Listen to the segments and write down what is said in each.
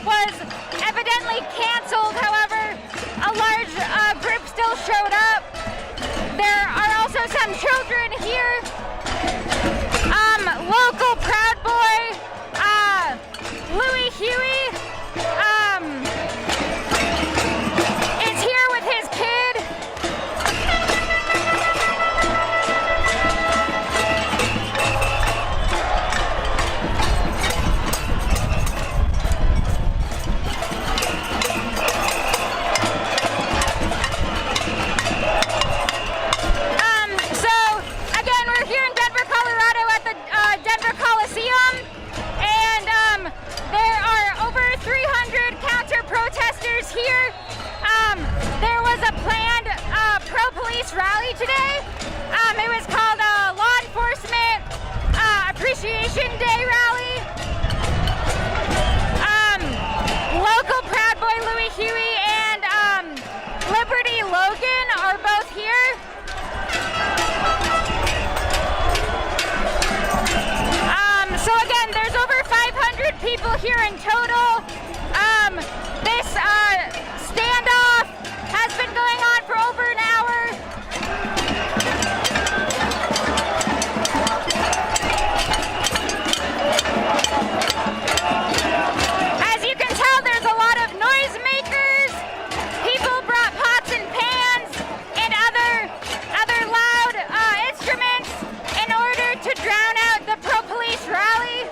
was evidently canceled. However, a large group still showed up. There are also some children here. Local Proud Boy, Louis Huey, is here with his kid. So again, we're here in Denver, Colorado at the Denver Coliseum, and there are over 300 counter-protesters here. There was a planned pro-police rally today. It was called a Law Enforcement Appreciation Day rally. Local Proud Boy Louis Huey and Liberty Logan are both here. So again, there's over 500 people here in total. This standoff has been going on for over an hour. As you can tell, there's a lot of noisemakers. People brought pots and pans and other loud instruments in order to drown out the pro-police rally.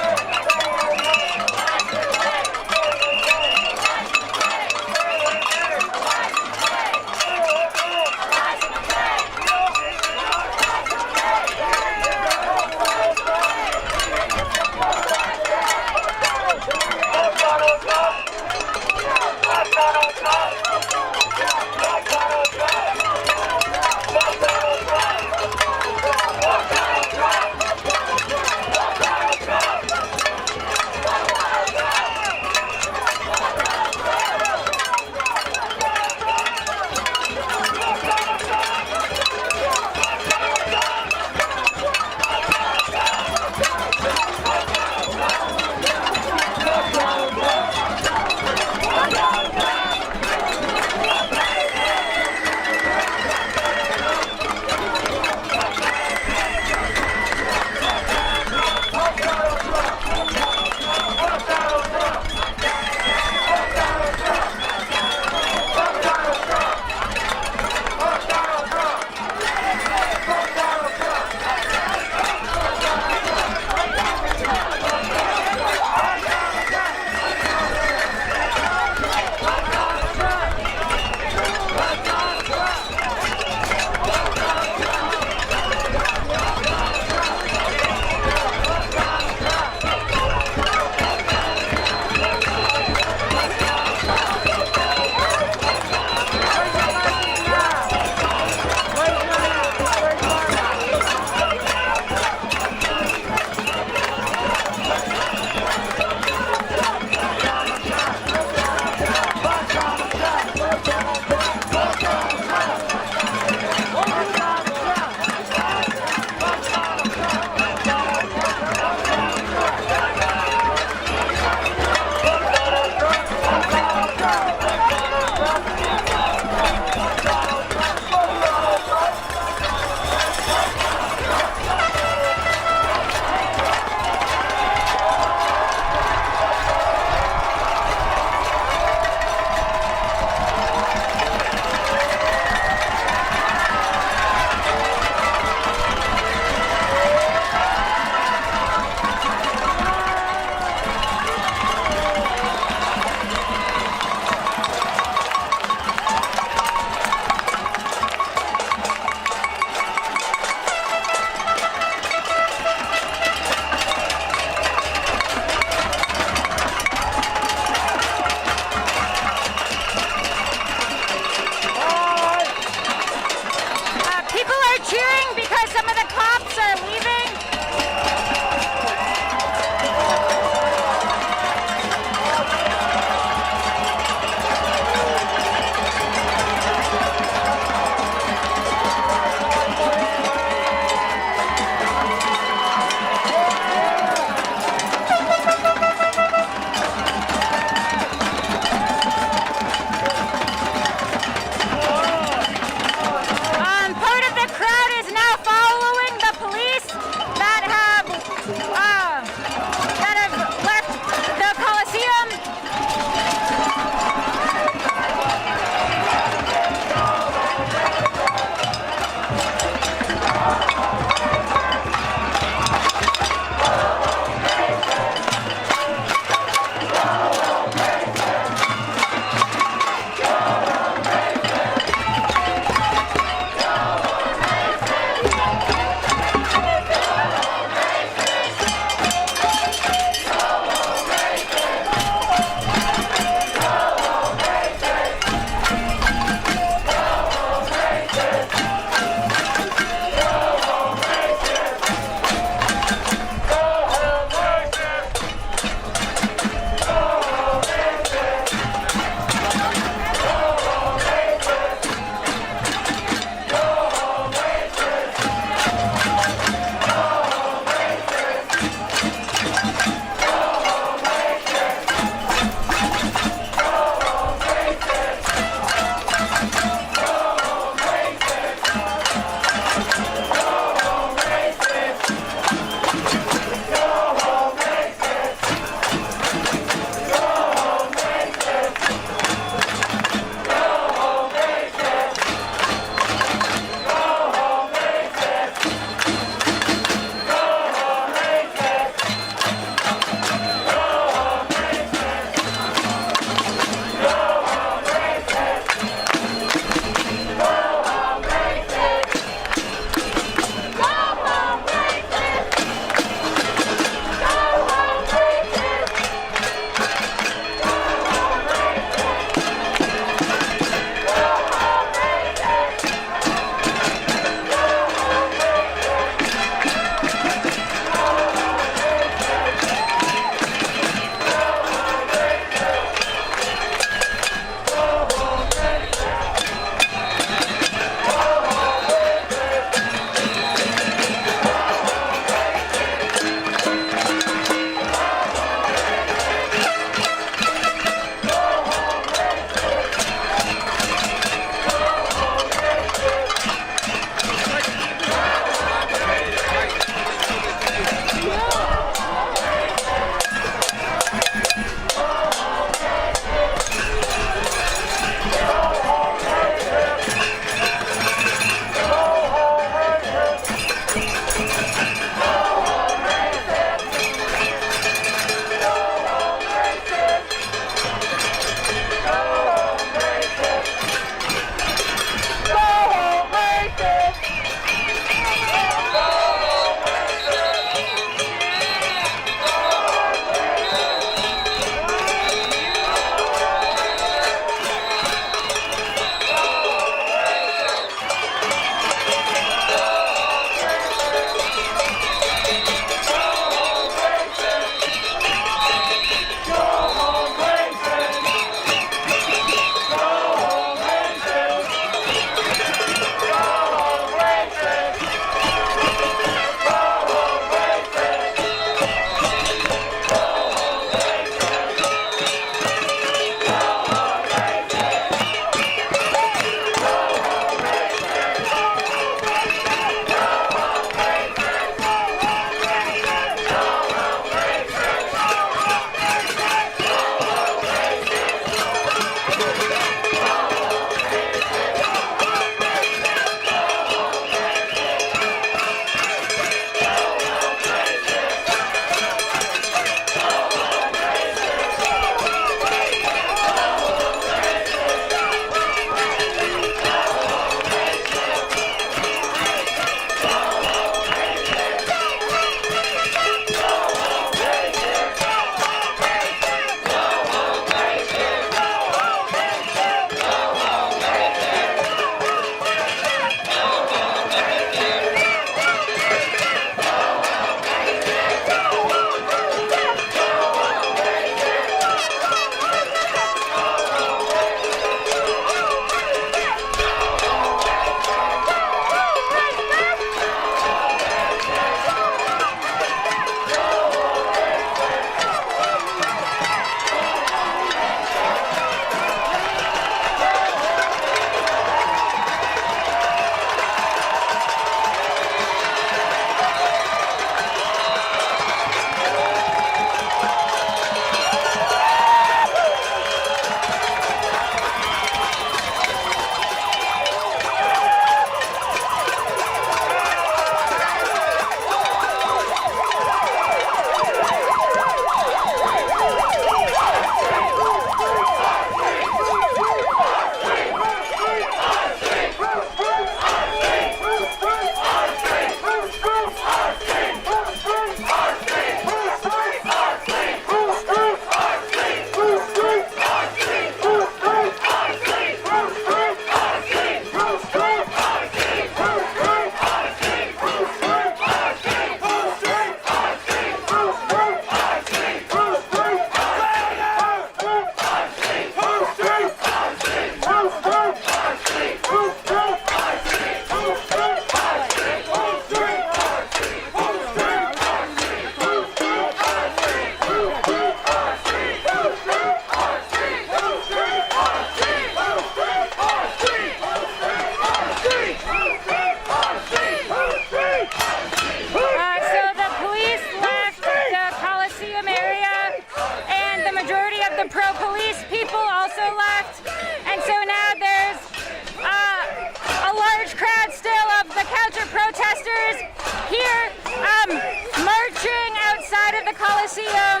Coliseum,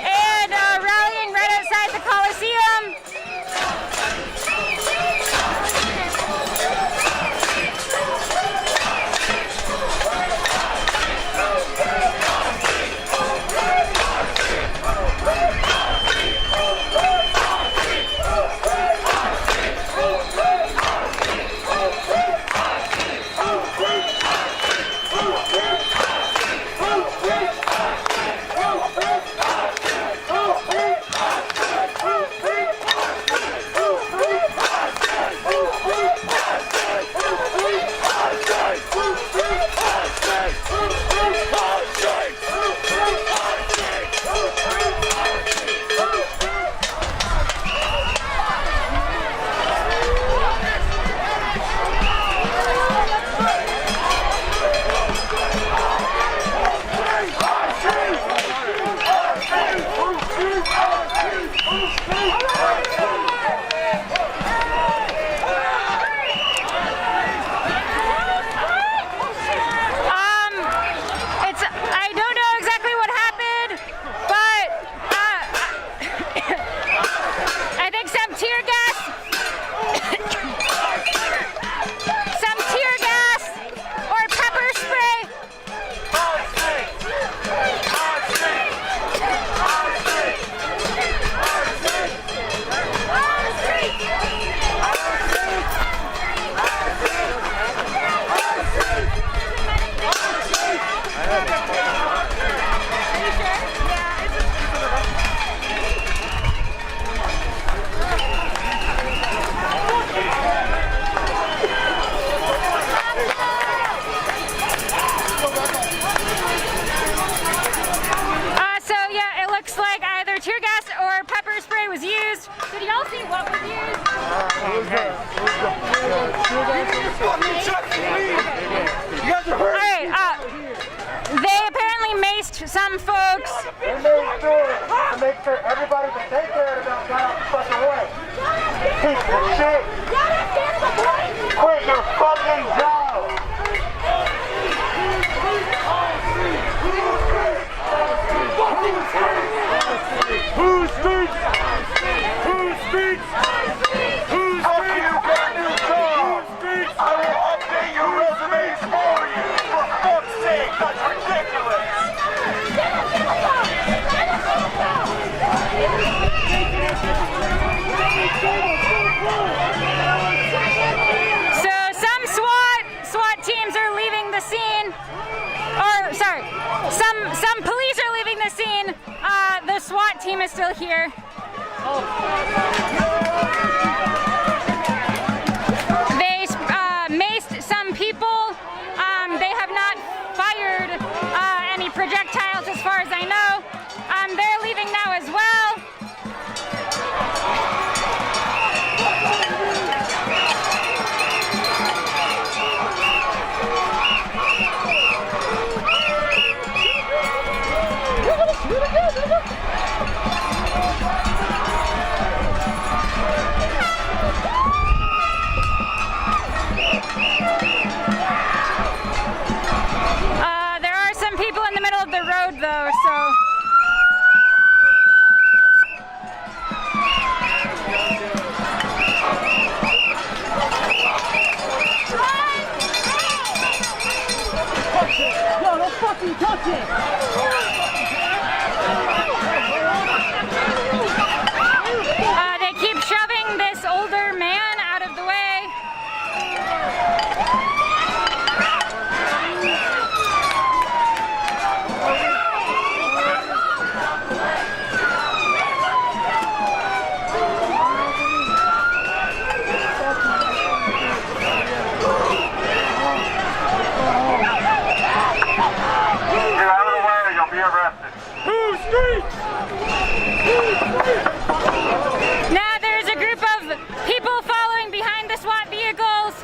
and rallying right outside the Coliseum. I don't know exactly what happened, but I think some tear gas or pepper spray. Tear gas or pepper spray was used. Did y'all see what was used? Alright, they apparently maced some folks. They made sure to make sure everybody that they cared about got out the fucking way. Piece of shit. Quit your fucking job. Who speaks? Who speaks? Who speaks? You got a new job. Who speaks? I will update your resumes for you. For fuck's sake, that's ridiculous. So some SWAT teams are leaving the scene. Or sorry, some police are leaving the scene. The SWAT team is still here. They maced some people. They have not fired any projectiles as far as I know. They're leaving now as well. There are some people in the middle of the road though, so. Yo, don't fucking touch it! They keep shoving this older man out of the way. Get out of the way, you'll be arrested. Who speaks? Now there's a group of people following behind the SWAT vehicles.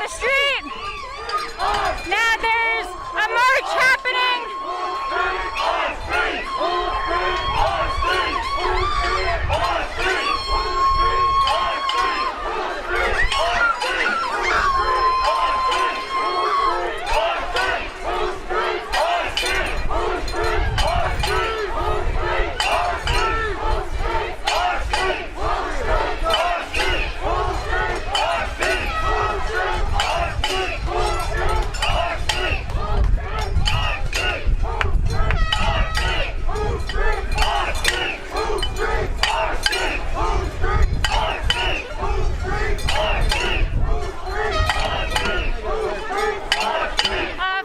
the street. Now there's a march happening.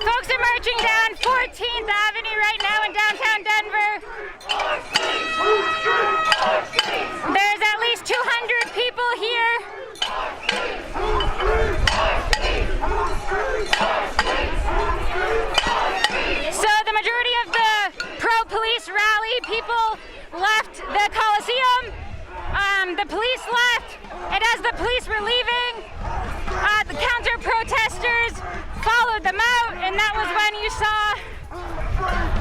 Folks are marching down 14th Avenue right now in downtown Denver. There's at least 200 people here. So the majority of the pro-police rally people left the Coliseum. The police left, and as the police were leaving, the counter-protesters followed them out, and that was when you saw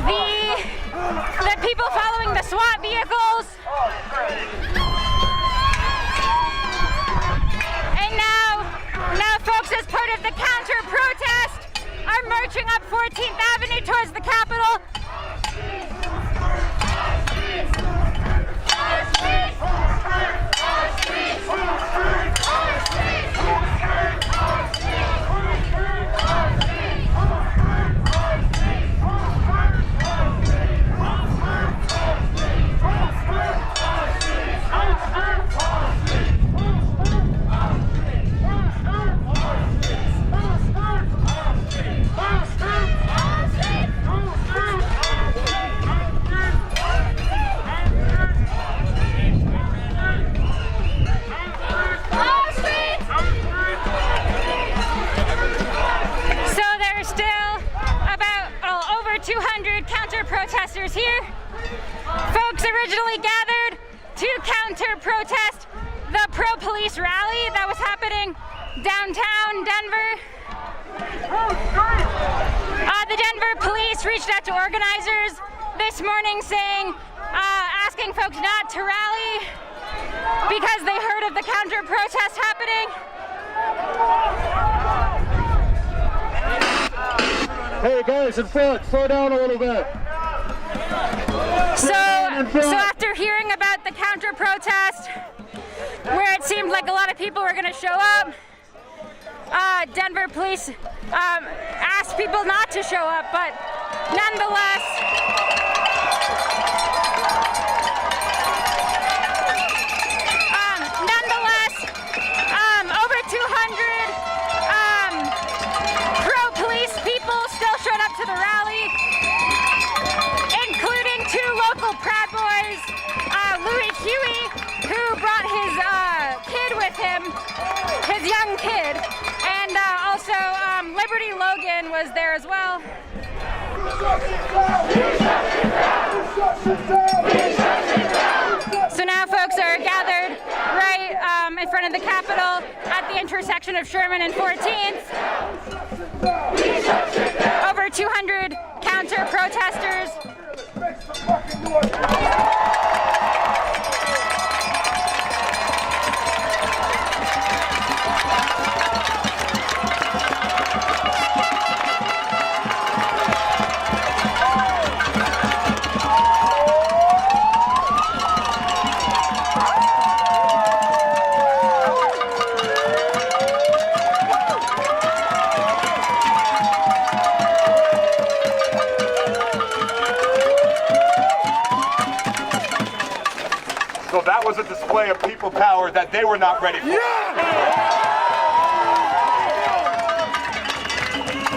the people following the SWAT vehicles. And now folks, as part of the counter-protest, are marching up 14th Avenue towards the Capitol. Counter-protesters here. Folks originally gathered to counter-protest the pro-police rally that was happening downtown Denver. The Denver police reached out to organizers this morning saying, asking folks not to rally because they heard of the counter-protest happening. Hey guys, in front, slow down a little bit. So after hearing about the counter-protest, where it seemed like a lot of people were going to show up, Denver police asked people not to show up, but nonetheless, over 200 pro-police people still showed up to the rally, including two local Proud Boys, Louis Huey, who brought his kid with him, his young kid, and also Liberty Logan was there as well. So now folks are gathered right in front of the Capitol at the intersection of Sherman and 14th. Over 200 counter-protesters. So that was a display of people power that they were not ready for.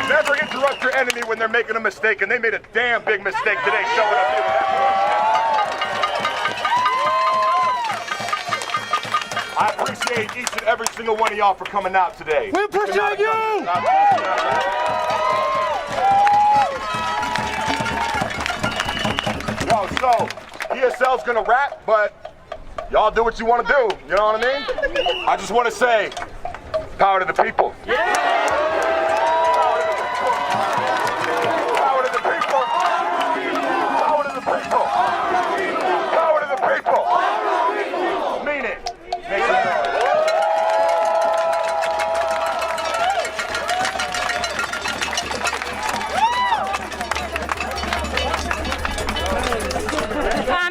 Never interrupt your enemy when they're making a mistake, and they made a damn big mistake today showing up here with that bullshit. I appreciate each and every single one of y'all for coming out today. We appreciate you! Yo, so ESL's gonna rap, but y'all do what you want to do. You know what I mean? I just want to say, Power to the people. Power to the people. Power to the people. Power to the people. Mean it. Make it.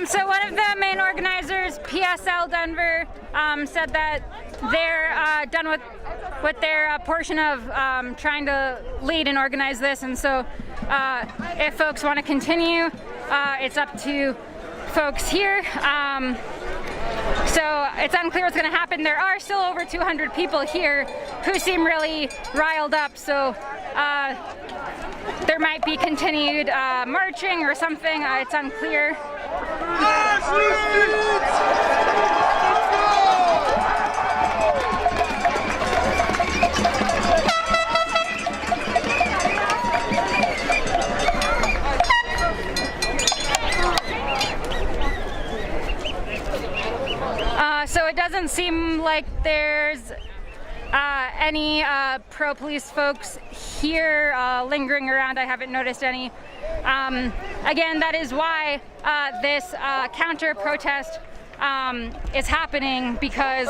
So one of the main organizers, PSL Denver, said that they're done with their portion of trying to lead and organize this, and so if folks want to continue, it's up to folks here. So it's unclear what's going to happen. There are still over 200 people here who seem really riled up, so there might be continued marching or something. It's unclear. So it doesn't seem like there's any pro-police folks here lingering around. I haven't noticed any. Again, that is why this counter-protest is happening, because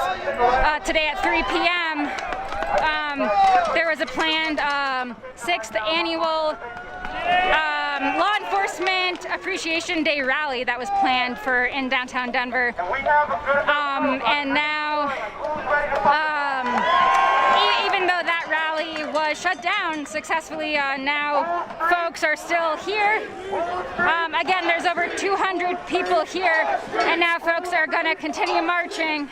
today at 3 p.m. There was a planned 6th annual Law Enforcement Appreciation Day rally that was planned for in downtown Denver, and now even though that rally was shut down successfully, now folks are still here. Again, there's over 200 people here, and now folks are going to continue marching.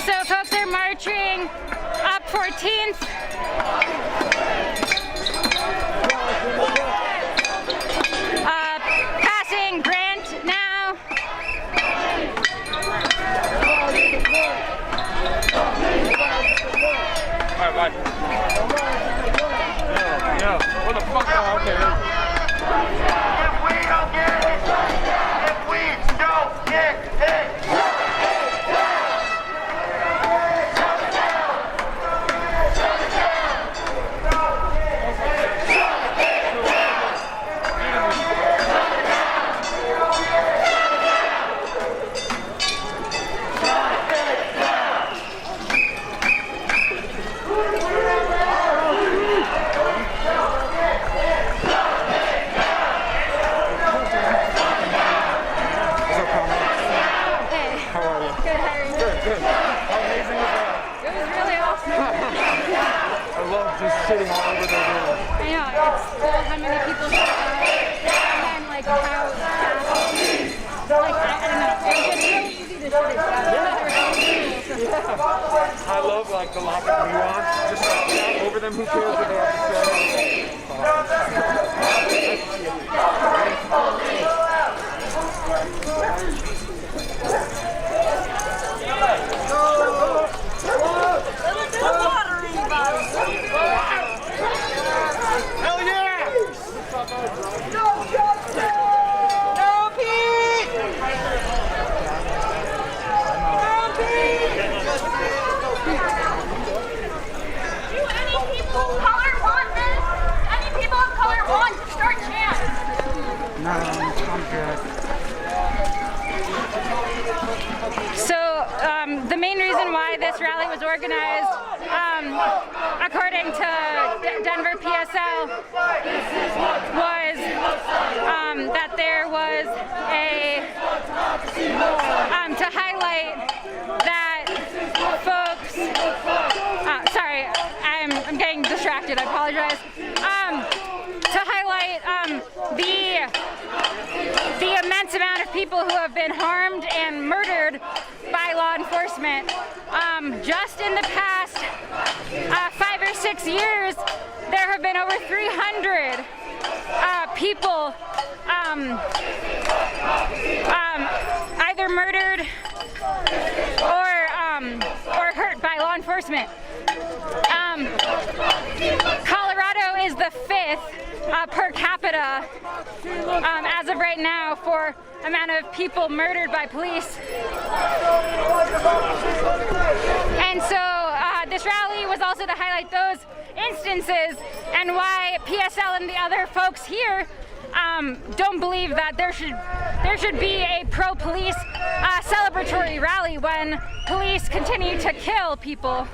So folks are marching up 14th. Passing Grant now. Alright, bye. Yeah. What the fuck? Oh, okay. If we don't get it, if we don't get it. Sitting all over the room. I know, it's cool how many people show up, and like how fast, like I don't know, it's just really easy to shoot it. I love like the lack of nuance. Just like shout over them, who cares what they have Hell yeah! No justice! No peace! No peace! Do any people of color want this? Any people of color want to start chants? No, I'm good. So the main reason why this rally was organized, according to Denver PSL, was that there was a interrupted. I apologize. To highlight the immense amount of people who have been harmed and murdered by law enforcement. Just in the past 5 or 6 years, there have been over 300 people either murdered or hurt by law enforcement. Colorado is the 5th per capita as of right now for amount of people murdered by police. And so this rally was also to highlight those instances and why PSL and the other folks here don't believe that there should be a pro-police celebratory rally when police continue to kill people.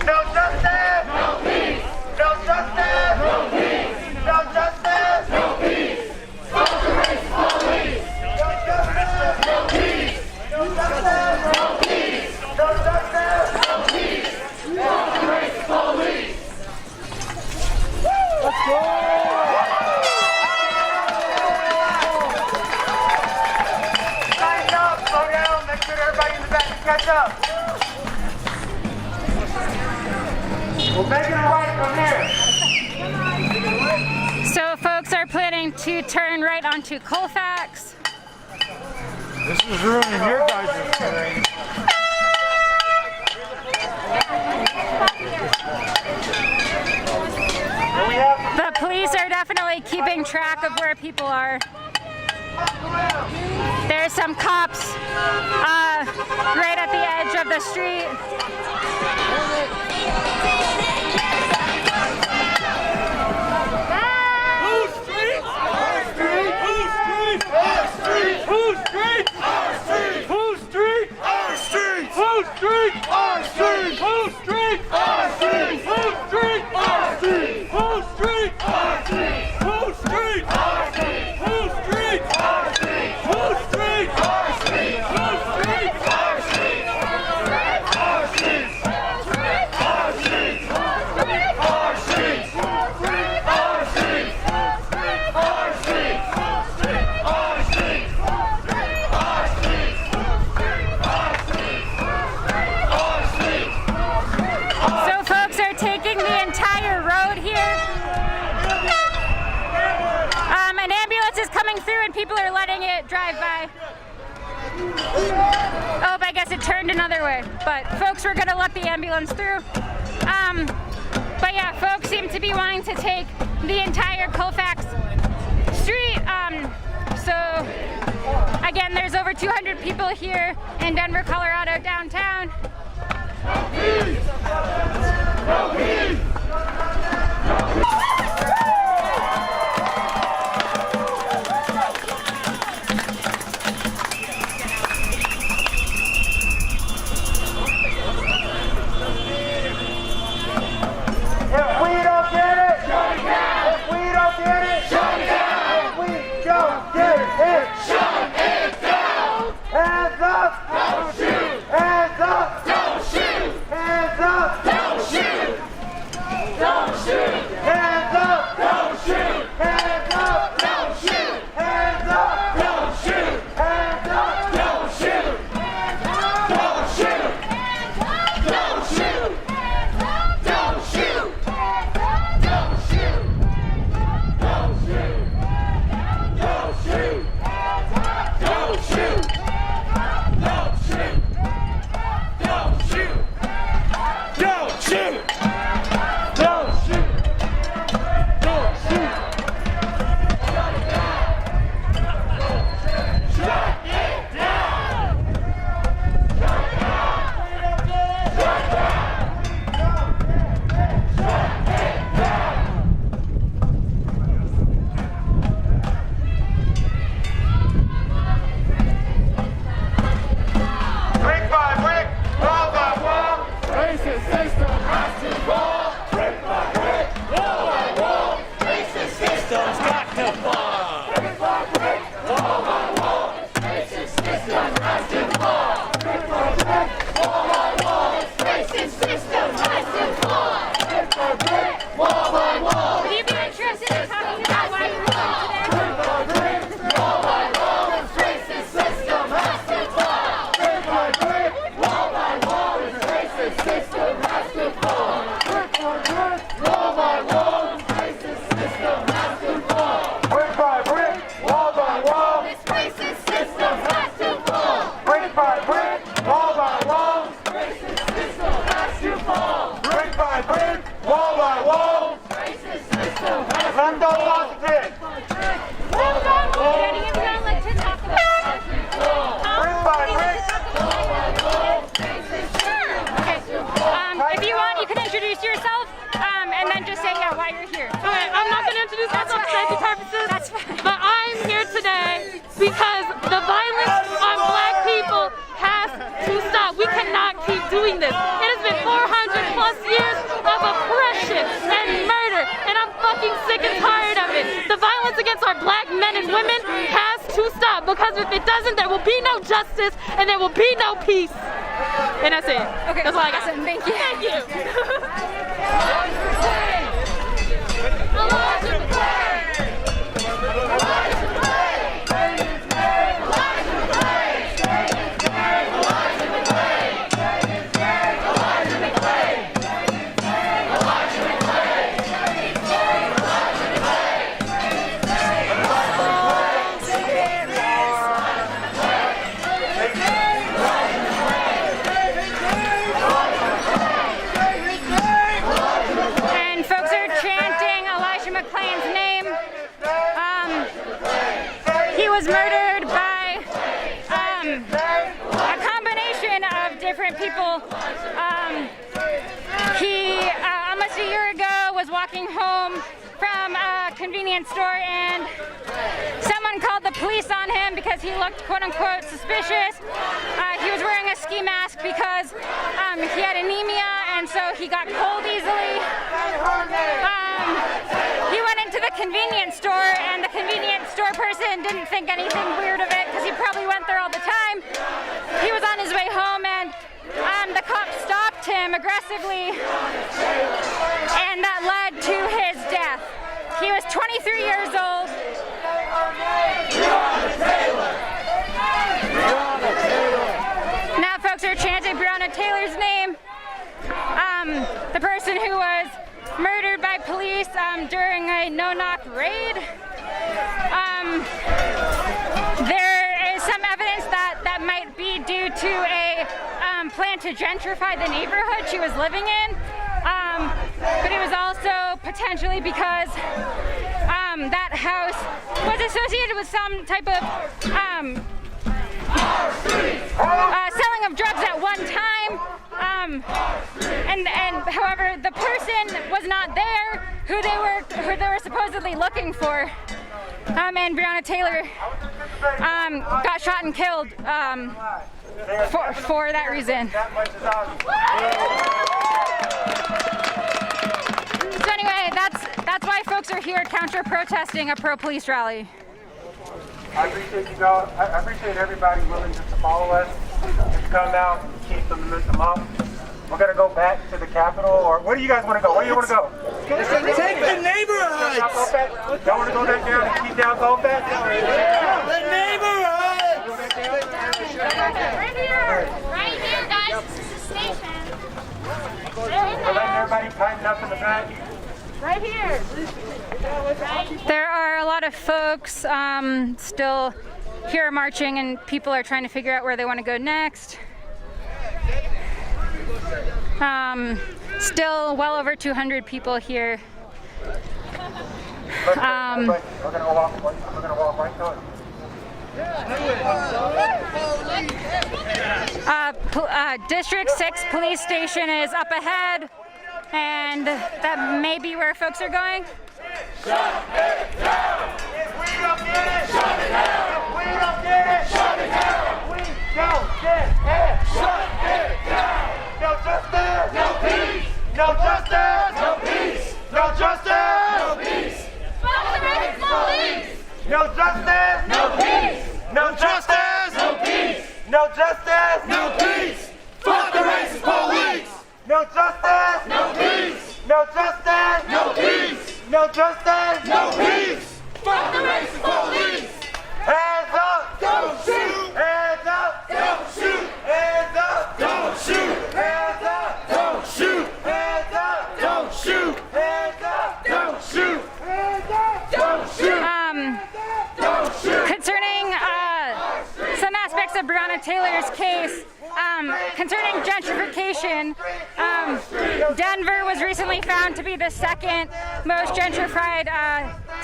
No justice! No peace! No justice! No peace! No justice! No peace! Fuck the race police! No justice! No peace! No justice! No peace! No justice! No peace! Fuck the race police! Let's go! Line up! Slow down! Make sure everybody in the back can catch up! We'll make it right from here. So folks are planning to turn right onto Colfax. This is ruining your guys' parade. The police are definitely keeping track of where people are. There's some cops right at the edge of the street. Whose street? Our street. Whose street? Our street. Whose street? Our street. Whose street? Our street. Whose street? Our street. Whose street? Our street. Whose street? Our street. Whose street? Our street. Whose street? Our street. Whose street? Our street. Whose street? Our street. Whose street? Our street. Our street. Our street. Our street. So folks are taking the entire road here. An ambulance is coming through and people are letting it drive by. Oh, I guess it turned another way. But folks were gonna let the ambulance through. But yeah, folks seem to be wanting to take the entire Colfax street. So again, there's over 200 people here in Denver, Colorado, downtown. No peace! If we don't get it, shut it down. If we don't get it, shut it down. If we don't get it, shut it down. Hands up, don't shoot. Hands up, don't shoot. Hands up, don't shoot. Don't shoot. Hands up, don't shoot. Hands up, don't shoot. Hands up, don't shoot. Hands up, don't shoot. Don't shoot. Don't shoot. Don't shoot. Don't shoot. Don't shoot. Don't shoot. Don't shoot. Don't shoot. Don't shoot. Don't shoot. Don't shoot. Don't shoot. Shut it down. Shut it down. Shut it down. Shut it Brick by brick, wall by wall, racist system has to fall. Brick by brick, wall by wall, racist system's got to fall. Brick by brick, wall by wall, racist system has to fall. Brick by brick, wall by wall, racist system has to fall. Brick by Washington. Any of you guys like to talk about if you want, you can introduce yourself, and then just say why you're here. Okay, I'm not going to introduce myself for safety purposes, That's fine. but I'm here today because the violence on black people has to stop. We cannot keep doing this. It has been 400 plus years of oppression and murder, and I'm fucking sick and tired of it. The violence against our black men and women has to stop, because if it doesn't, there will be no justice and there will be no peace. And that's it. Okay, that's all I got. awesome. Thank you. Thank you. And folks are chanting Elijah McClain's name. He was murdered by a combination of different people. He almost a year ago was walking home from a convenience store, and someone called the police on him because he looked quote unquote suspicious. He was wearing a ski mask because he had anemia, and so he got cold easily. He went into the convenience store, and the convenience store person didn't think anything weird of it because he probably went there all the time. He was on his way home, and the cop stopped him aggressively, and that led to his death. He was 23 years old. Now folks are chanting Breonna Taylor's name. The person who was murdered by police during a no-knock raid. There is some evidence that might be due to a plan to gentrify the neighborhood she was living in. But it was also potentially because that house was associated with some type of selling of drugs at one time. And however, the person was not there who they were supposedly looking for. And Breonna Taylor got shot and killed for that reason. So anyway, that's why folks are here counter-protesting a pro-police rally. I appreciate you guys. I appreciate everybody willing just to follow us, just come out, keep the momentum up. We're gonna go back to the Capitol, or where do you guys want to go? Where do you want to go? Take the neighborhoods! Y'all want to go back down and keep down Colfax? The neighborhoods! Right here, guys. This is the station. We're letting everybody tighten up in the back. Right here. There are a lot of folks still here marching, and people are trying to figure out where they want to go next. Still well over 200 people here. We're gonna walk right to it. District 6 police station is up ahead, and that may be where folks are going. Shut it down! If we don't get it, shut it down! If we don't get it, shut it down! We don't get it, shut it down! No justice, no peace! No justice, no peace! No justice, no peace! Fuck the racist police! No justice, no peace! No justice, no peace! No justice, no peace! Fuck the racist police! No justice, no peace! No justice, no peace! No justice, no peace! Fuck the racist police! Hands up! Don't shoot! Hands up! Don't shoot! Hands up! Don't shoot! Hands up! Don't shoot! Hands up! Don't shoot! Hands up! Don't shoot! Hands up! Don't shoot! Don't shoot! Concerning some aspects of Breonna Taylor's case, concerning gentrification, Denver was recently found to be the second most gentrified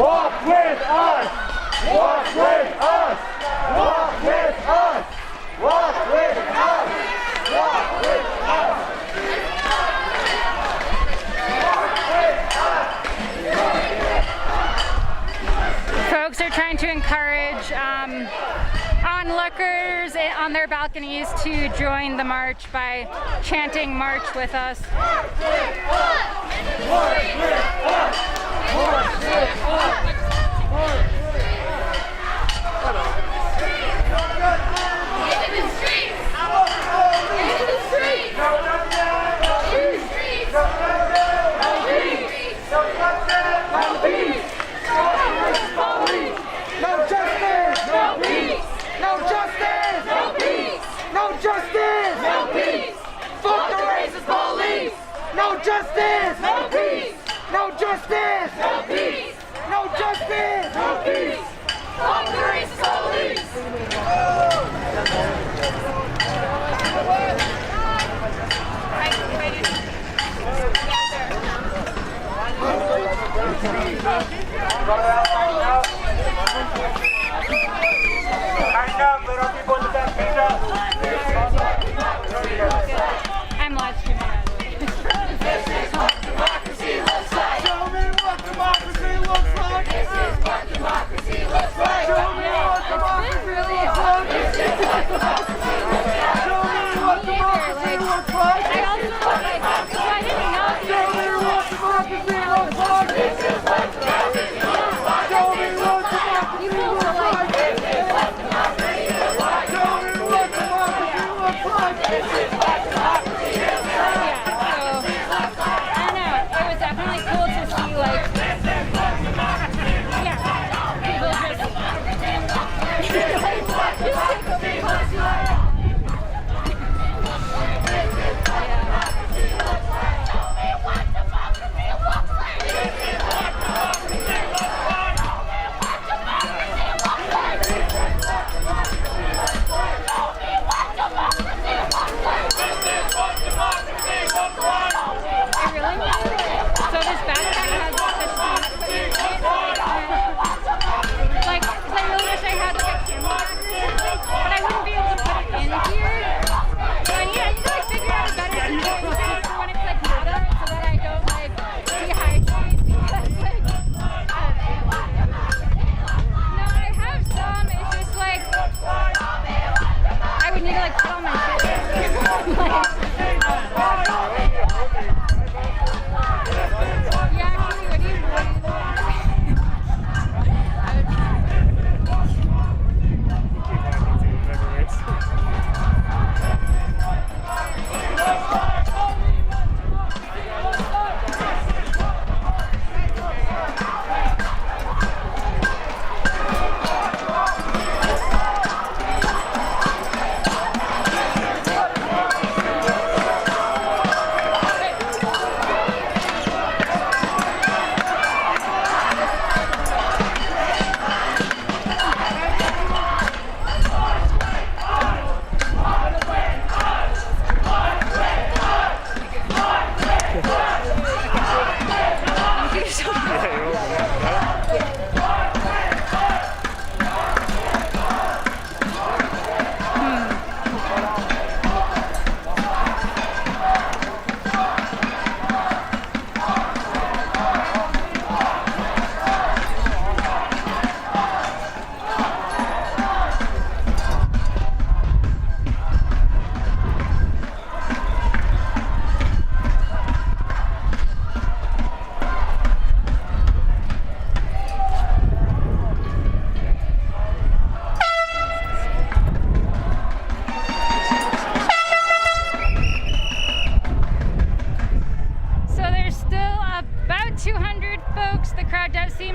Walk with us! Walk with us! Walk with us! Walk with us! Walk with us! Folks are trying to encourage onlookers on their balconies to join the march by chanting "March with us." March with us! March with us! March with us! March with us! In the streets! In the streets! No justice! In the streets! No justice! In the streets! No justice! No peace! No justice! No peace! No justice! No peace! No justice! No peace! Fuck the racist police! No justice! No peace! No justice! No peace!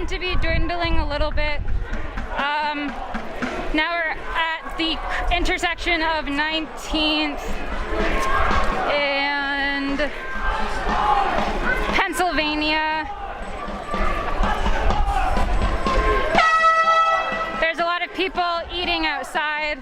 seem to be dwindling a little bit. Now we're at the intersection of 19th and Pennsylvania. There's a lot of people eating outside.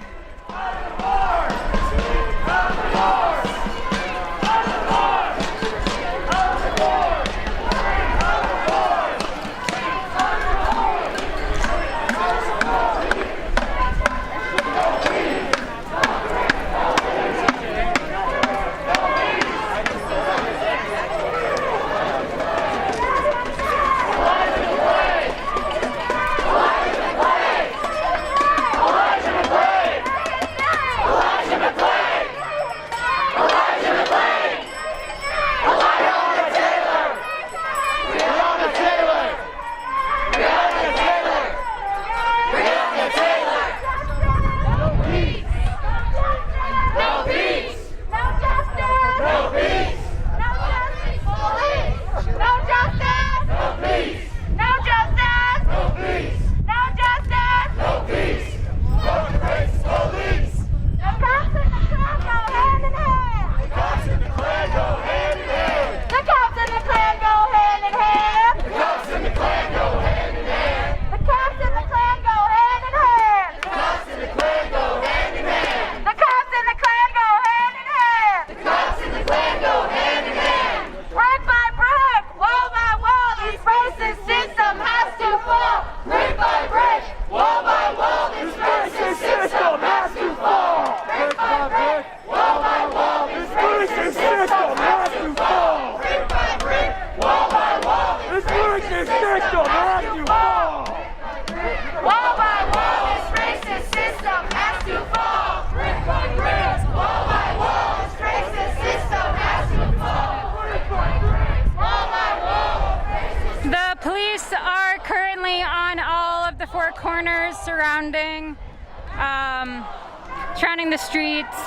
Corners surrounding the streets.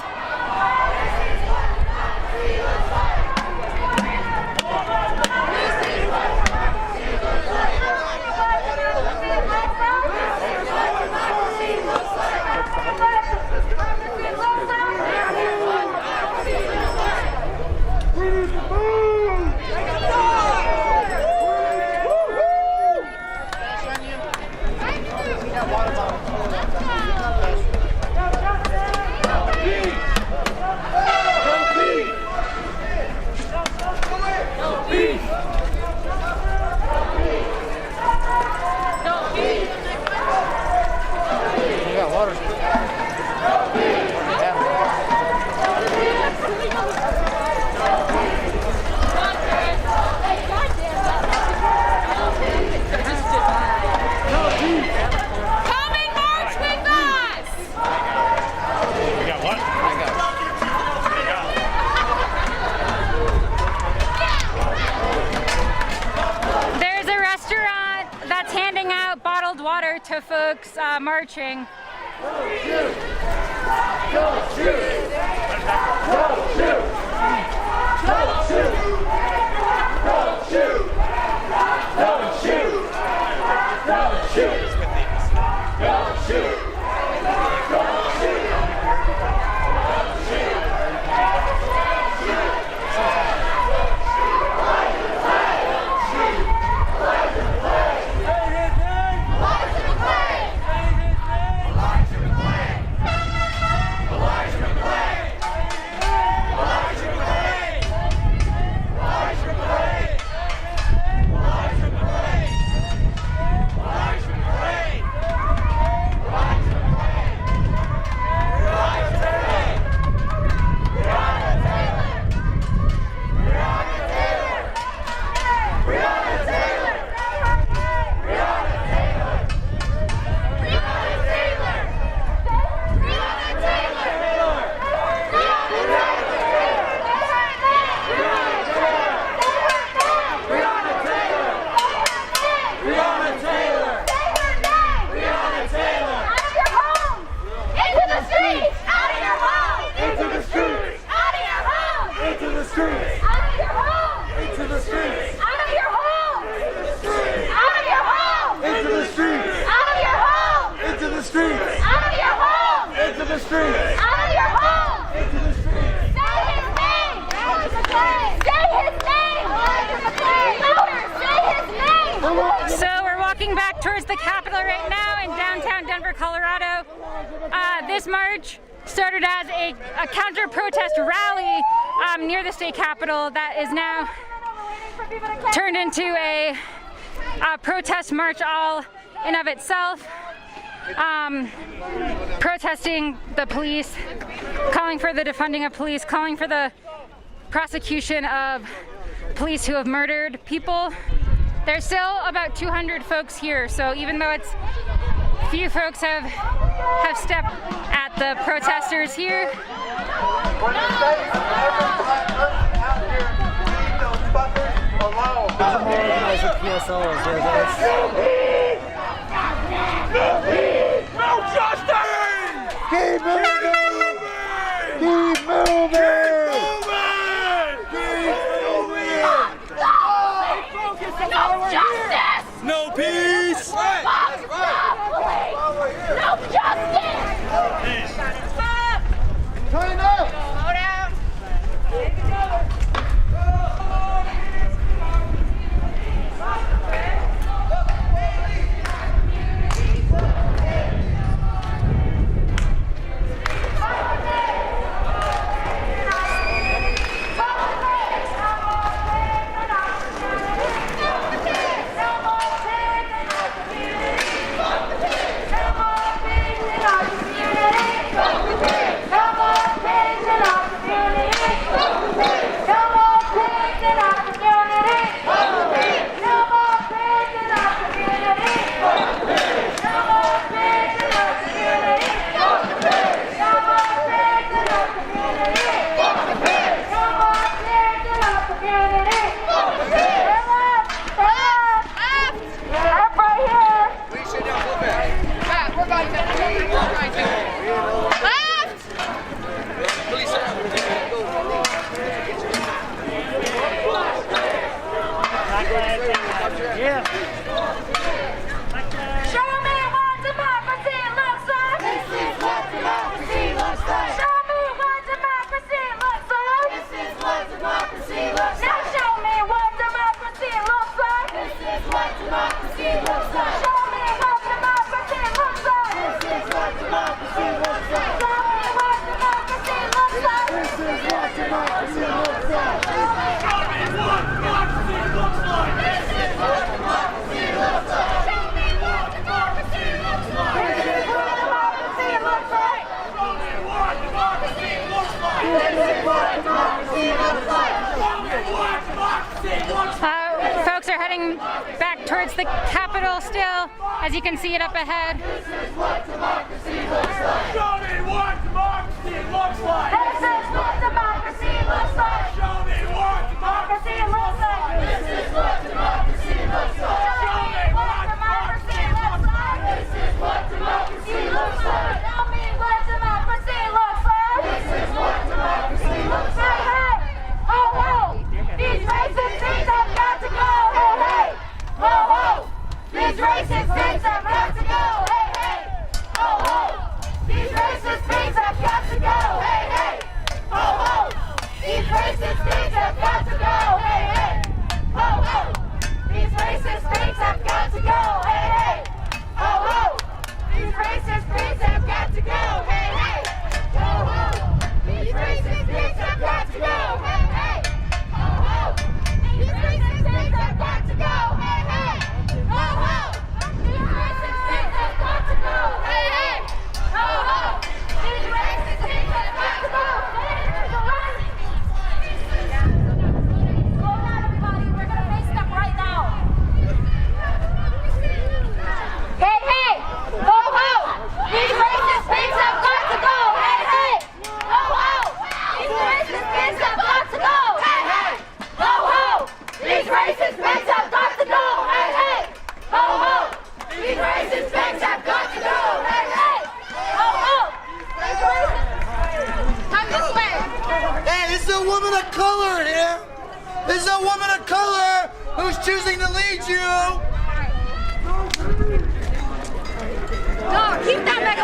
Water to folks marching. Don't shoot! Don't shoot! Don't shoot! Don't shoot! Don't shoot! Don't shoot! Don't shoot! Don't shoot! streets! Out of your home! Into the streets! Out of your home! Into the streets! Say his name! Say his name! Louder! Say his name! So we're walking back towards the Capitol right now in downtown Denver, Colorado. This march started as a counter-protest rally near the state capitol that is now turned into a protest march all in of itself, protesting the police, calling for the defunding of police, calling for the prosecution of police who have murdered people. There's still about 200 folks here, so even though it's few folks have stepped at the protesters here. What do you say? Every black person out here, leave those fuckers alone. No justice! Keep moving! Keep moving! No justice! No peace! No justice! Turn up! Slow down! Folks are heading back towards the Capitol still, as you can see it up ahead. Show me what democracy looks like! Show me what democracy looks like! This is what democracy looks like! Show me what democracy looks like! This is what democracy looks like! Show me what democracy looks like! This is what democracy looks like! Show me what democracy looks like! This is what democracy looks like! Hey, hey! Oh, oh! These racist things have got to go! Hey, hey! Oh, oh! These racist things have got to go! Hey, hey! Oh, oh! These racist things have got to go! Hey, hey! Oh, oh! These racist things have got to go! Hey, hey! Oh, oh! These racist things have got to go! Hey, hey! Oh, oh! These racist things have got to go! Hey, hey! Oh, oh! These racist things have got to go! Hey, hey! Oh, oh! These racist things have got to go! Hey, hey! Oh, oh! These racist things have got to go! Hey, hey! Oh, oh! These racist things have got to go! Slow down, everybody. We're gonna face them right now. Hey, hey! Oh, oh! These racist things have got to go! Hey, hey! Oh, oh! These racist things have got to go! Hey, hey! Oh, oh! These racist things have got to go! Hey, hey! Oh, oh! These racist things have got to go! Hey, hey! Oh, oh! These racist... Come this way! Hey, this is a woman of color here. This is a woman of color who's choosing to lead you. No, keep that back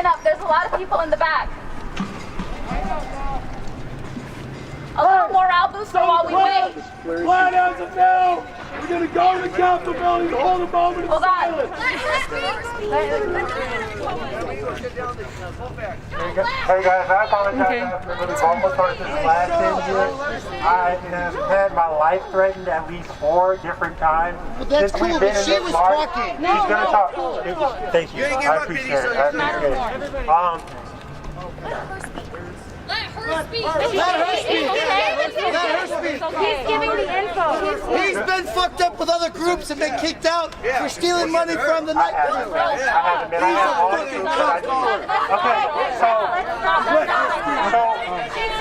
up. There's a lot of people in the back. A little morale booster while we wait. Plan as of now. We're going to go to the Capitol building to hold a moment of Hold on. silence. Hey guys, I apologize after a little vocal towards this last interview. I have had my life threatened at least 4 different times. But that's since cool, we've been but in she this was march. talking. She's gonna talk. Thank you. I appreciate it. I appreciate it. Let her speak. Let her speak. Let her speak. He's giving the info. He's been fucked up with other groups and been kicked out for stealing money from the night crew. I haven't been. I have all the things that I do. Okay,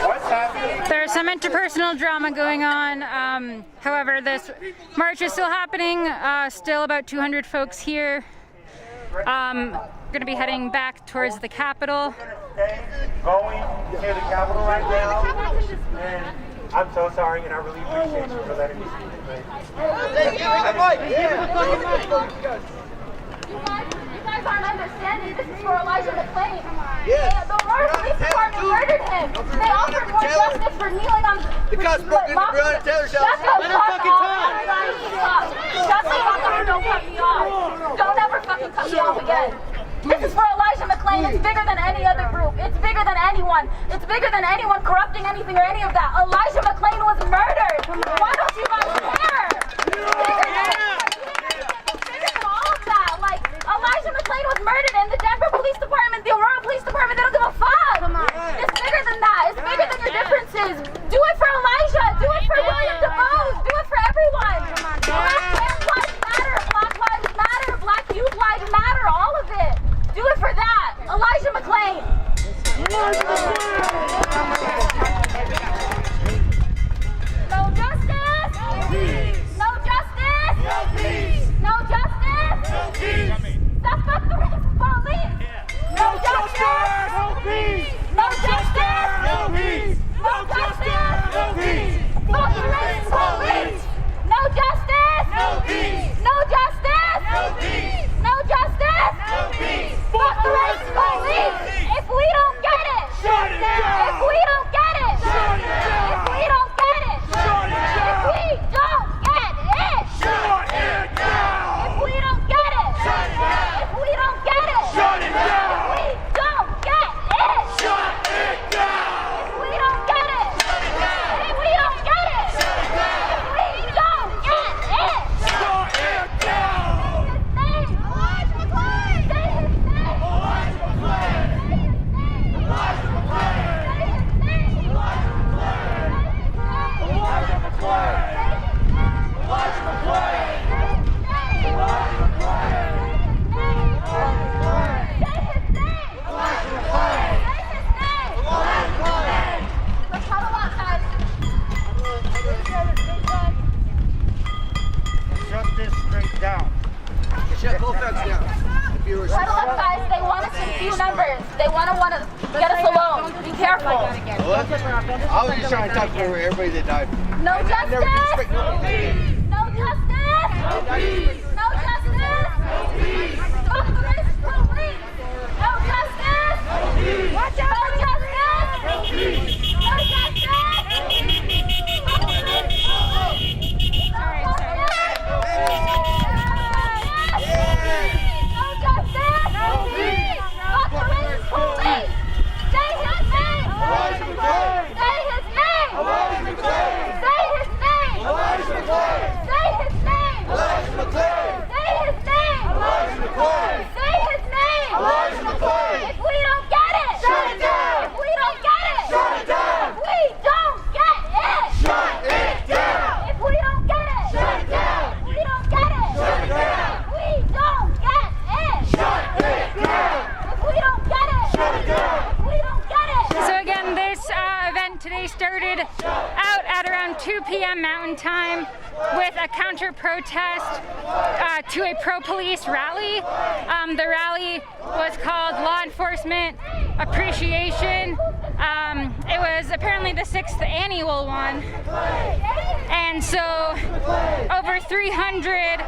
so what's happening? There's some interpersonal drama going on. However, this march is still happening. Still about 200 folks here. We're going to be heading back towards the Capitol. Going to the Capitol right now, and I'm so sorry, and I really appreciate you for letting me speak. You guys aren't understanding. This is for Elijah McClain. Yeah, the Aurora Police Department murdered him. They offered more justice for kneeling on the cops broke into Breonna Taylor's house. Let her fucking talk. Shut the fuck up and don't cut me off. Don't ever fucking cut me off again. This is for Elijah McClain. It's bigger than any other group. It's bigger than anyone. It's bigger than anyone corrupting anything or any of that. Elijah McClain was murdered. Why don't you guys care? Elijah McClain was murdered in the Denver Police Department, the Aurora Police Department. They don't give a fuck. It's bigger than that. It's bigger than your differences. Do it for Elijah. Do it for William DeVos. Do it for everyone. Black lives matter. Black lives matter. Black youth lives matter. All of it. Do it for that. Elijah McClain. No justice. No justice. No justice. Stop fuck the racist police! No justice! No peace! No justice! No peace! No justice! No peace! Fuck the racist police! No justice! No peace! No justice! No peace! No justice! No peace! Fuck the racist police! If we don't get it! Shut it down! If we don't get it! Shut it down! If we don't get it! Shut it down! If we don't get it! Shut it down! If we don't get it! Shut it down! If we don't get it! Shut it down! If we don't get it! Shut it down! If we don't get it! Shut it down! If we don't get it! Shut it down! If we don't get it! Shut it down! Say his name! Elijah McClain! Say his name! Elijah McClain! Say his name! Elijah McClain! Say his name! Elijah McClain! Elijah McClain! Elijah McClain! Elijah McClain! Shut this straight down. Shut both ends down. Huddle up, guys. They want us in few numbers. They want to get us alone. Be careful. I was just trying to talk to everybody that died. No justice. No justice. No justice. Fuck the racist police. No justice. Watch out. No justice. No justice. Fuck the racist police. No justice. No peace. Fuck the racist police. Say his name. Say his name. Say his name. Say his name. Say his name. Say his name. If we don't get it, shut it down. If we don't get it, shut it down. If we don't get it, shut it down. If we don't get it, shut it down. If we don't get it, shut it down. If we don't get it, shut it down. If we don't get it, shut it down. If we don't get it. So again, this event today started out at around 2 p.m. Mountain Time with a counter-protest to a pro-police rally. The rally was called Law Enforcement Appreciation. It was apparently the 6th annual one. And so over 300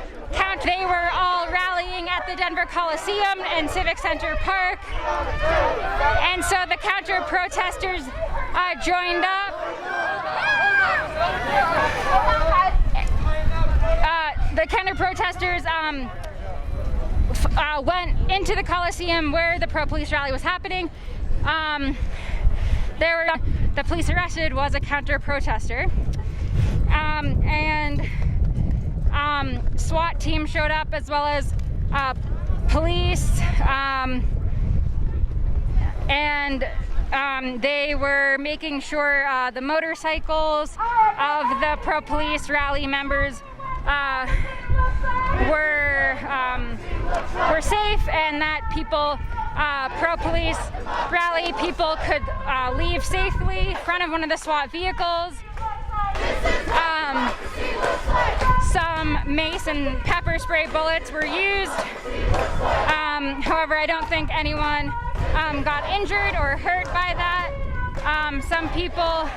they were all rallying at the Denver Coliseum and Civic Center Park. And so the counter protesters joined up. The counter protesters went into the Coliseum where the pro-police rally was happening. The police arrested was a counter protester, and SWAT team showed up as well as police, and they were making sure the motorcycles of the pro-police rally members were safe, and that people, pro-police rally people, could leave safely in front of one of the SWAT vehicles. Some mace and pepper spray bullets were used. However, I don't think anyone got injured or hurt by that. Some people,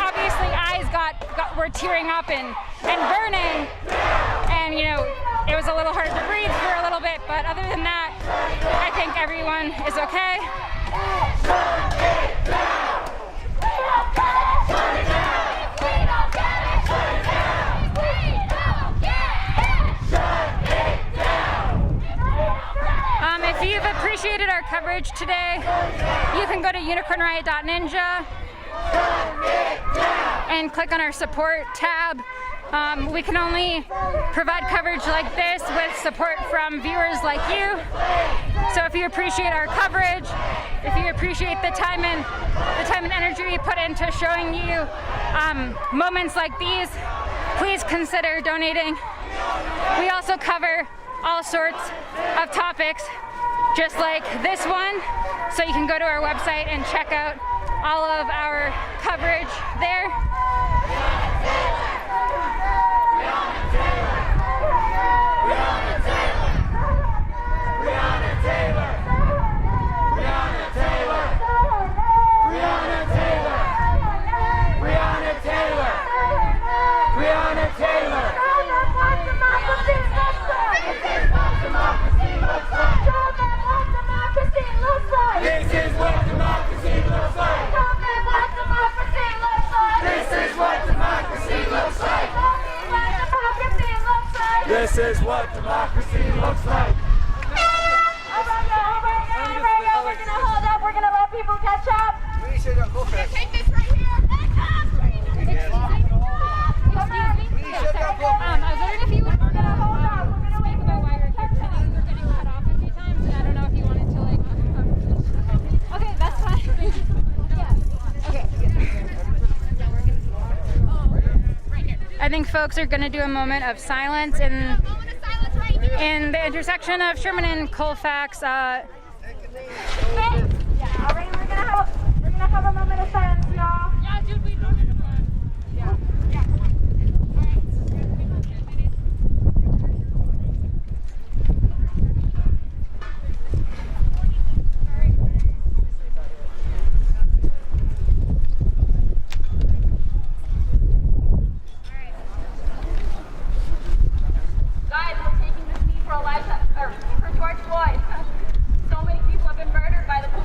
obviously eyes were tearing up and burning, and it was a little hard to breathe for a little bit, but other than that, I think everyone is okay. If you've appreciated our coverage today, you can go to unicornriot.ninja and click on our support tab. We can only provide coverage like this with support from viewers like you. So if you appreciate our coverage, if you appreciate the time and energy we put into showing you moments like these, please consider donating. We also cover all sorts of topics just like this one, so you can go to our website and check out all of our coverage there. This is what democracy looks like. We're gonna hold up. We're gonna let people catch up. Take this right here. I was wondering if you would speak about why you're here. I know you were getting cut off a few times, and I don't know if you wanted to Okay, that's fine. Okay. I think folks are going to do a moment of silence in the intersection of Sherman and Colfax. Alright, we're gonna have a moment of silence, y'all. Yeah, dude, we don't. Guys, we're taking this knee for George Floyd. So many people have been murdered by the police.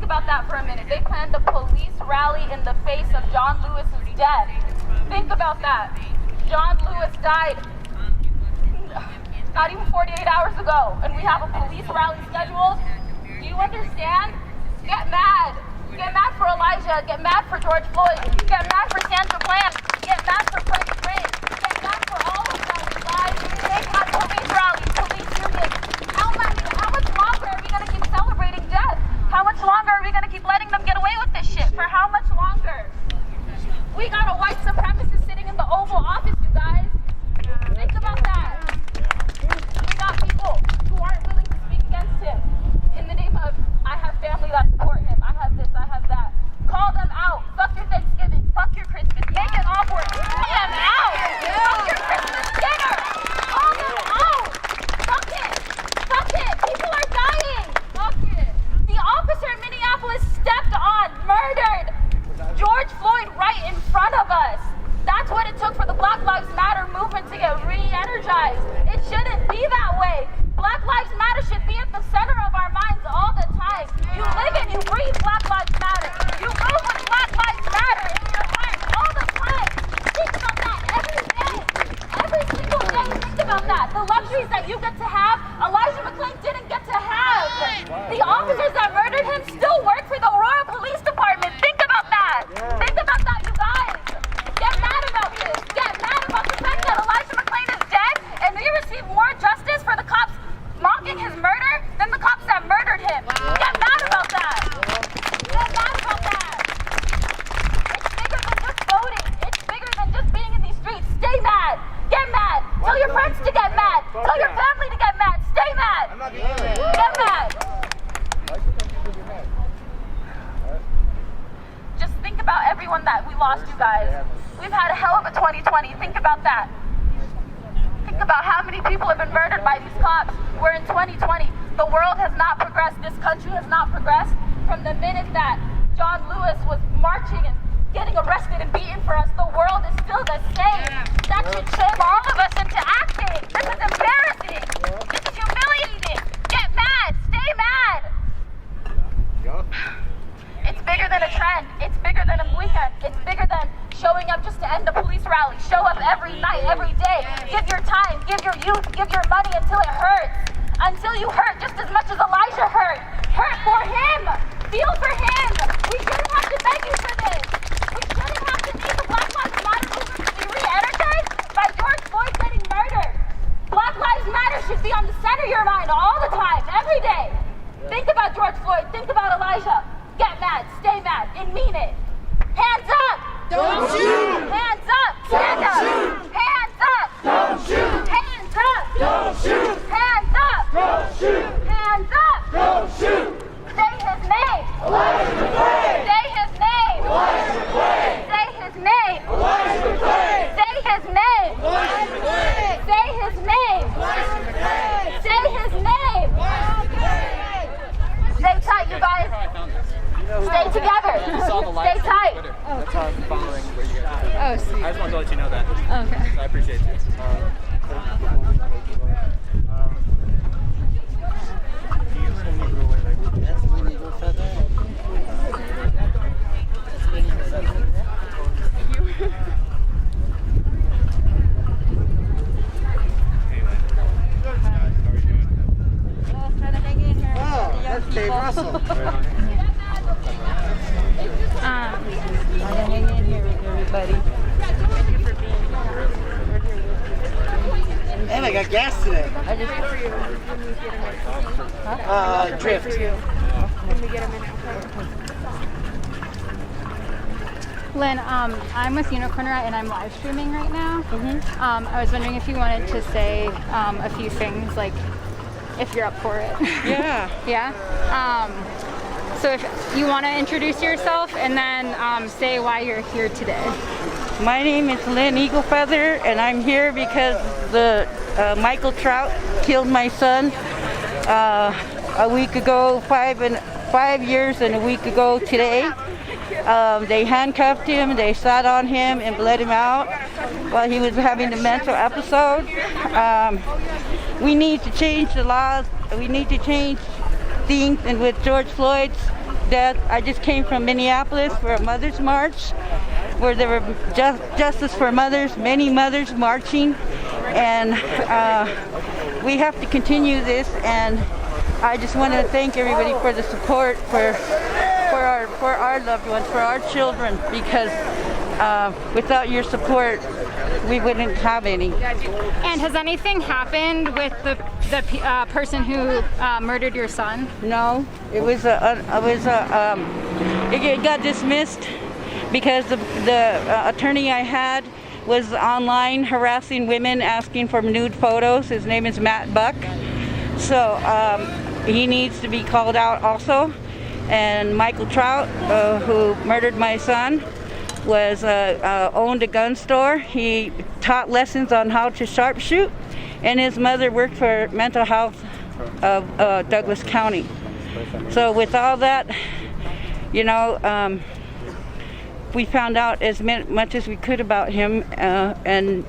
about that for a minute. They planned a police rally in the face of John Lewis's death. Think about that. John Lewis died not even 48 hours ago, and we have a police rally scheduled. Do you understand? Get mad. Get mad for Elijah. Get mad for George Floyd. Get mad for Sandra Bland. Get mad for Freddie Gray. Get mad for all of them, guys. They've had police rallies, police unions. How much longer are we going to keep celebrating death? How much longer are we going to keep letting them get away with this shit? For how much longer? We got a white supremacist sitting in the Oval Office, you guys. Think about that. We got people who aren't willing to speak against him in the name of, I have family that support him. I have this, I have that. Call them out. Fuck your Thanksgiving. Fuck your Christmas. Make it awkward. Call them out. Fuck your Christmas dinner. Call them out. Fuck it. Fuck it. People are dying. Fuck it. The officer in Minneapolis stepped on, murdered George Floyd right in front of us. That's what it took for the Black Lives Matter movement to get re-energized. It shouldn't be that way. Black Lives Matter should be at the center of our minds all the time. You live and you breathe Black Lives Matter. You move with Black Lives Matter in your heart all the time. Think about that every day. Every single day, think about that. The luxuries that you get to have, Elijah McClain didn't get to have. The officers that murdered him still work for the Aurora Police Department. Think about that. Think about that, you guys. Get mad about this. Get mad about the fact that Elijah McClain is dead and we receive more justice for the cops mocking his murder than the cops that murdered him. Get mad about that. Get mad about that. It's bigger than just voting. It's bigger than just being in these streets. Stay mad. Get mad. Tell your friends to get mad. Tell your family to get mad. Stay mad. Get mad. Just think about everyone that we lost, you guys. We've had a hell of a 2020. Think about that. Think about how many people have been murdered by these cops. We're in 2020. The world has not progressed. This country has not progressed from the minute that John Lewis was marching and getting arrested and beaten for us. The world is still the same. That should shame all of us into acting. This is embarrassing. This is humiliating. Get mad. Stay mad. It's bigger than a trend. It's bigger than a weekend. It's bigger than showing up just to end a police rally. Show up every night, every day. Give your time, give your youth, give your money until it hurts. Until you hurt just as much as Elijah hurt. Hurt for him. Feel for him. We shouldn't have to beg you for this. We shouldn't have to need the Black Lives Matter movement to be re-energized by George Floyd getting murdered. Black Lives Matter should be on the center of your mind all the time, every day. Think about George Floyd. Think about Elijah. Get mad. Stay mad. And mean it. Hands up. Don't shoot! Hands up! Stand up! Hands up! Don't shoot! Hands up! Don't shoot! Hands up! Don't shoot! Hands up! Don't shoot! Say his name! Elijah McClain! Say his name! Elijah McClain! Say his name! Elijah McClain! Say his name! Elijah McClain! Say his name! Elijah McClain! Say his name! Stay tight, you guys! Stay together! Stay tight! That's how I'm following where you guys are. Oh, sweet. I just wanted to let you know that. Okay. So I appreciate you. Oh, that's Dave Russell. Hang in here, everybody. And I got gas today. Drift. Lynn, I'm with Unicornera and I'm live streaming right now. I was wondering if you wanted to say a few things, like if you're up for it. Yeah. Yeah? So if you want to introduce yourself and then say why you're here today. My name is Lynn Eaglefeather, and I'm here because the Michael Trout killed my son a week ago, 5 years and a week ago today. They handcuffed him, they sat on him and bled him out while he was having a mental episode. We need to change the laws. We need to change thing, and with George Floyd's death, I just came from Minneapolis for a Mother's March, where there were justice for mothers, many mothers marching, and we have to continue this. And I just want to thank everybody for the support for our loved ones, for our children, because without your support, we wouldn't have any. And has anything happened with the person who murdered your son? No, it got dismissed because the attorney I had was online harassing women, asking for nude photos. His name is Matt Buck. So he needs to be called out also. And Michael Trout, who murdered my son, was owned a gun store. He taught lessons on how to sharpshoot, and his mother worked for mental health of Douglas County. So with all that, you know, we found out as much as we could about him, and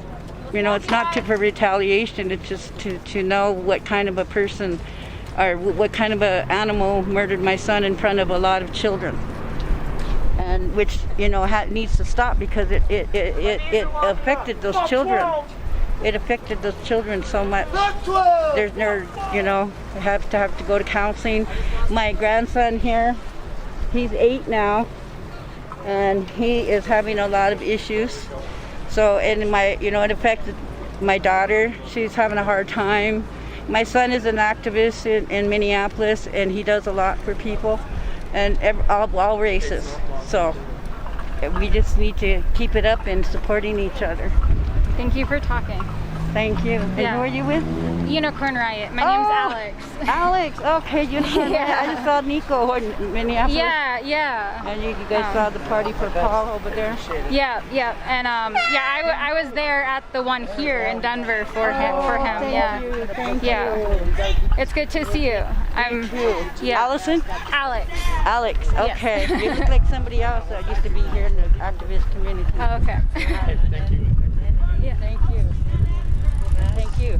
you know, it's not for retaliation, it's just to know what kind of a person or what kind of an animal murdered my son in front of a lot of children. And which, you know, needs to stop, because it affected those children. It affected those children so much. There's no, you know, have to go to counseling. My grandson here, he's 8 now, and he is having a lot of issues. So, and it affected my daughter. She's having a hard time. My son is an activist in Minneapolis, and he does a lot for people, and all races. So we just need to keep it up and supporting each other. Thank you for talking. Thank you. And Yeah. who are you with? Unicorn Riot. My name's Alex. Alex. Okay, Unicorn Riot. I just saw Nico in Minneapolis. Yeah. And you guys saw the party for Paul over there? Yeah. And I was there at the one here in Denver for him. Thank you. It's good to see you. Allison? Alex. Okay. You look like somebody else that used to be here in the activist community. Oh, okay. Thank you. Yeah. Thank you.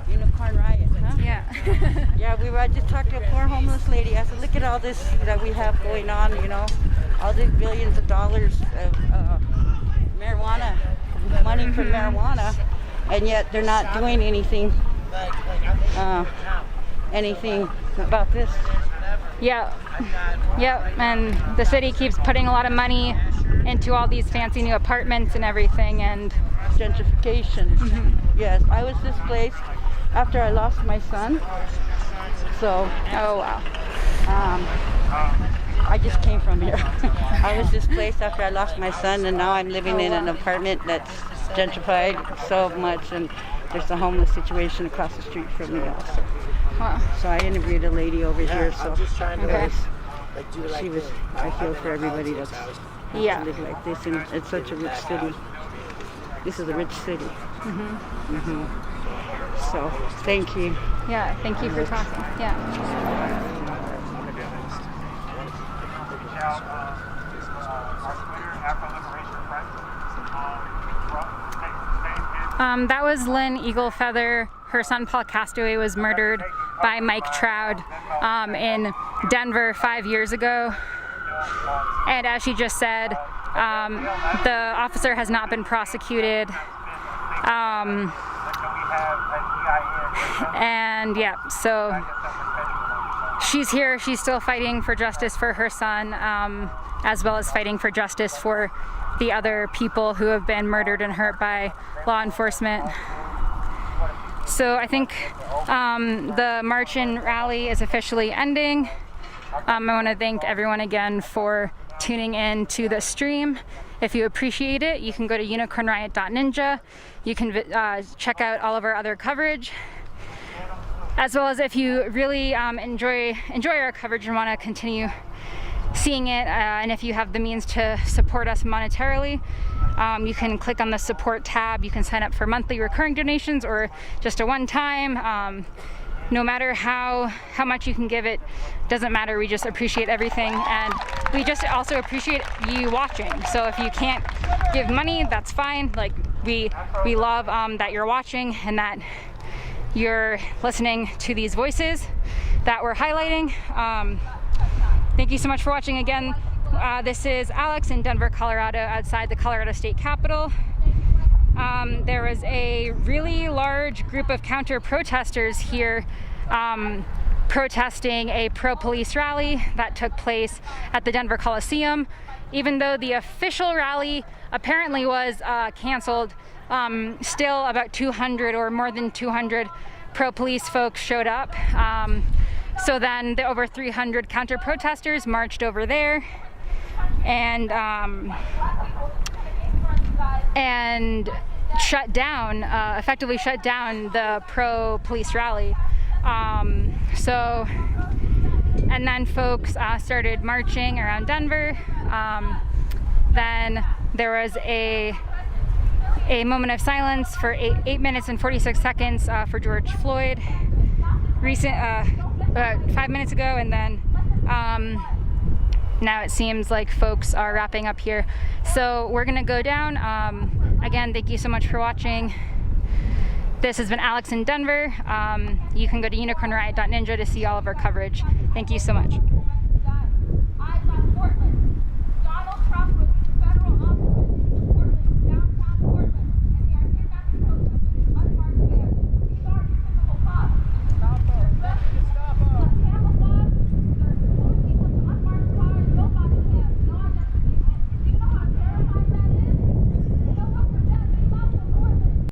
Unicorn Riot, huh? Yeah. Yeah, I just talked to a poor homeless lady. I said, look at all this that we have going on, you know, all these billions of dollars of marijuana, money for marijuana, and yet they're not doing anything about this. Yeah. And the city keeps putting a lot of money into all these fancy new apartments and everything, and gentrification. Yes, I was displaced after I lost my son. So, oh wow. I just came from here. I was displaced after I lost my son, and now I'm living in an apartment that's gentrified so much, and there's a homeless situation across the street from me also. Wow. So I interviewed a lady over here, so Okay. I feel for everybody that's Yeah. live like this, and it's such a rich city. This is a rich city. So, thank you. Yeah, thank you for talking. Yeah. That was Lynn Eagle Feather. Her son Paul Castaway was murdered by Mike Trout in Denver 5 years ago. And as she just said, the officer has not been prosecuted. And yeah, so she's here. She's still fighting for justice for her son, as well as fighting for justice for the other people who have been murdered and hurt by law enforcement. So I think the march and rally is officially ending. I want to thank everyone again for tuning in to the stream. If you appreciate it, you can go to unicornriot.ninja. You can check out all of our other coverage, as well as if you really enjoy our coverage and want to continue seeing it, and if you have the means to support us monetarily, you can click on the support tab. You can sign up for monthly recurring donations or just a one-time. No matter how much you can give, it doesn't matter. We just appreciate everything, and we just also appreciate you watching. So if you can't give money, that's fine. Like we love that you're watching and that you're listening to these voices that we're highlighting. Thank you so much for watching again. This is Alex in Denver, Colorado, outside the Colorado State Capitol. There was a really large group of counter-protesters here protesting a pro-police rally that took place at the Denver Coliseum. Even though the official rally apparently was canceled, still about 200 or more than 200 pro-police folks showed up. So then the over 300 counter-protesters marched over there and shut down, effectively shut down the pro-police rally. And then folks started marching around Denver. Then there was a moment of silence for 8 minutes and 46 seconds for George Floyd, about 5 minutes ago, and then now it seems like folks are wrapping up here. So we're gonna go down. Again, thank you so much for watching. This has been Alex in Denver. You can go to unicornriot.ninja to see all of our coverage. Thank you so much.